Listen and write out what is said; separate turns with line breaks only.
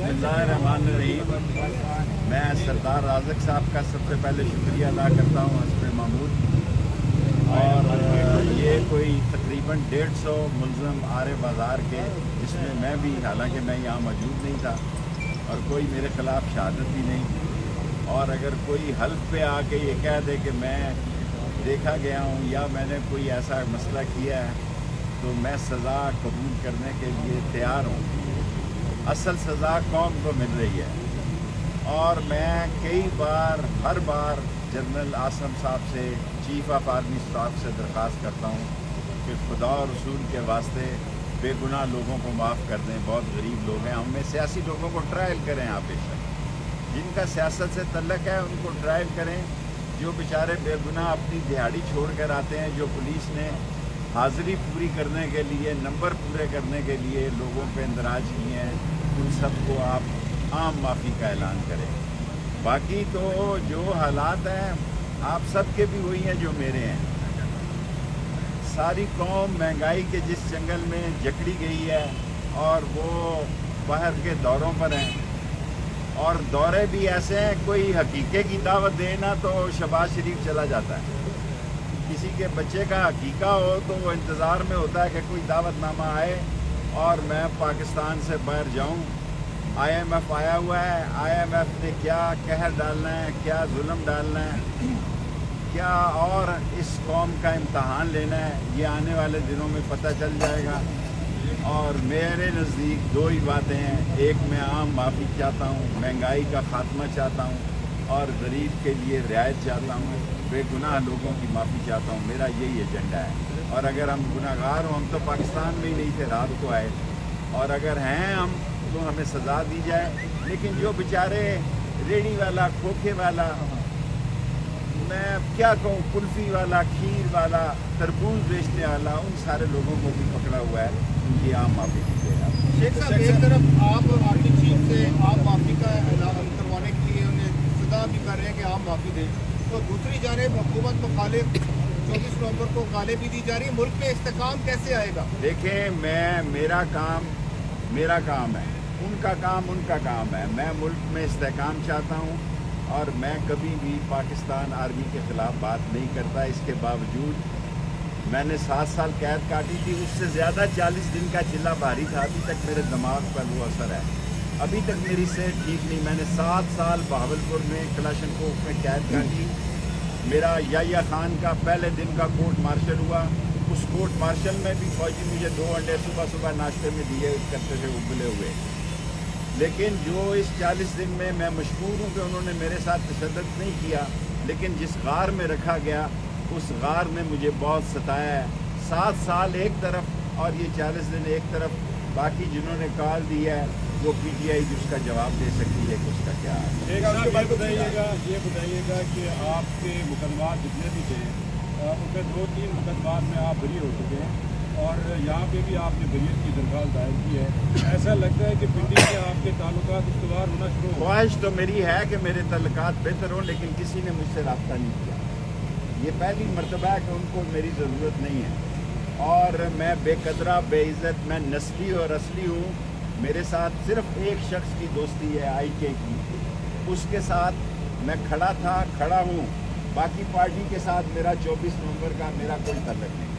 बिस्मिल्लाहिर्रहमानिर्रहीम। मैं सरदार राज़क साहब का सबसे पहले शुक्रिया अदा करता हूँ हस्ब महमूद। और ये कोई तकरीबन 150 मुलज़म आरे बाज़ार के, जिसमें मैं भी, हालांकि मैं यहाँ मौजूद नहीं था और कोई मेरे ख़िलाफ़ शहादत भी नहीं। और अगर कोई हल्फ पे आके ये कह दे कि मैं देखा गया हूँ या मैंने कोई ऐसा मसला किया है, तो मैं सज़ा कबूल करने के लिए तैयार हूँ। असल सज़ा कौम को मिल रही है और मैं कई बार, हर बार जनरल आसम साहब से, चीफ ऑफ आर्मी स्टाफ से दरख्वास्त करता हूँ कि खुदा और रसूल के वास्ते बेगुनाह लोगों को माफ़ कर दें। बहुत गरीब लोग हैं, हमें सियासी लोगों को ट्रायल करें। आप बेशक जिनका सियासत से तल्लक है उनको ट्रायल करें। जो बेचारे बेगुनाह अपनी दिहाड़ी छोड़ कर आते हैं, जो पुलिस ने हाज़िरी पूरी करने के लिए, नंबर पूरे करने के लिए लोगों पे इंदराज किए हैं, उन सबको आप आम माफ़ी का ऐलान करें। बाकी तो जो हालात हैं आप सब के भी वही हैं जो मेरे हैं। सारी कौम महंगाई के जिस जंगल में जकड़ी गई है और वो बाहर के दौरों पर हैं, और दौरे भी ऐसे हैं, कोई हकीके की दावत देना तो शहबाज शरीफ चला जाता है। किसी के बच्चे का हकीका हो तो वो इंतज़ार में होता है कि कोई दावतनामा आए और मैं पाकिस्तान से बाहर जाऊं। IMF आया हुआ है, IMF ने क्या कहर डालना है, क्या जुल्म डालना है, क्या और इस कौम का इम्तहान लेना है, ये आने वाले दिनों में पता चल जाएगा। और मेरे नज़दीक दो ही बातें हैं, एक मैं आम माफ़ी चाहता हूँ, महंगाई का ख़ात्मा चाहता हूँ और गरीब के लिए रियायत चाहता हूँ, बेगुनाह लोगों की माफ़ी चाहता हूँ। मेरा यही एजेंडा है। और अगर हम गुनाहगार हों, हम तो पाकिस्तान में ही नहीं थे, रात को आए, और अगर हैं हम तो हमें सज़ा दी जाए। लेकिन जो बेचारे रेडी वाला, खोखे वाला, मैं क्या कहूँ, कुल्फ़ी वाला, खीर वाला, तरबूज बेचने वाला, उन सारे लोगों को भी पकड़ा हुआ है, उनकी आम माफ़ी दीजिएगा।
शेख साहब, एक तरफ आप आर्मी चीफ से आम माफ़ी का ऐलान करवाने के लिए उन्हें सदा भी कर रहे हैं कि आम माफ़ी दें, तो दूसरी जानिब हुकूमत को काले 24 नवंबर को गालें भी दी जा रही है। मुल्क में इस्तेकाम कैसे आएगा?
देखें, मेरा काम है, उनका काम है। मैं मुल्क में इस्तेकाम चाहता हूँ और मैं कभी भी पाकिस्तान आर्मी के ख़िलाफ़ बात नहीं करता। इसके बावजूद मैंने 7 साल कैद काटी थी, उससे ज़्यादा 40 दिन का चिल्ला भारी था। अभी तक मेरे दिमाग पर वो असर है, अभी तक मेरी सेहत ठीक नहीं। मैंने 7 साल बहावलपुर में कलाशनकोफ में कैद काटी। मेरा याह्या खान का पहले दिन का कोर्ट मार्शल हुआ। उस कोर्ट मार्शल में भी फौजी मुझे 2 अंडे सुबह सुबह नाश्ते में दिए करते थे, उबले हुए। लेकिन जो इस 40 दिन में मैं मशहूर हूँ कि उन्होंने मेरे साथ तशद्दुद नहीं किया, लेकिन जिस गार में रखा गया उस गार ने मुझे बहुत सताया है। 7 साल एक तरफ और ये 40 दिन एक तरफ। बाकी जिन्होंने कॉल दिया है वो PTI भी उसका जवाब दे सकती है कि उसका क्या है।
ये बताइएगा कि आपके मुकदमा जितने भी थे उसमें 2-3 मुकदमा में आप बरी हो चुके हैं और यहाँ पे भी आपने बरीयत की दरख्वास्त दायर की है। ऐसा लगता है कि पिंडी से आपके ताल्लुकात इस्तवार होना शुरू हो।
ख्वाहिश तो मेरी है कि मेरे ताल्लुकात बेहतर हों, लेकिन किसी ने मुझसे रब्ता नहीं किया। ये पहली मरतबा है कि उनको मेरी ज़रूरत नहीं है और मैं बेकदरा, बेइज्जत, मैं नस्ली और असली हूँ। मेरे साथ सिर्फ एक शख्स की दोस्ती है, IK की, उसके साथ मैं खड़ा था, खड़ा हूँ। बाकी पार्टी के साथ मेरा 24 नवंबर का मेरा कोई ताल्लुक नहीं।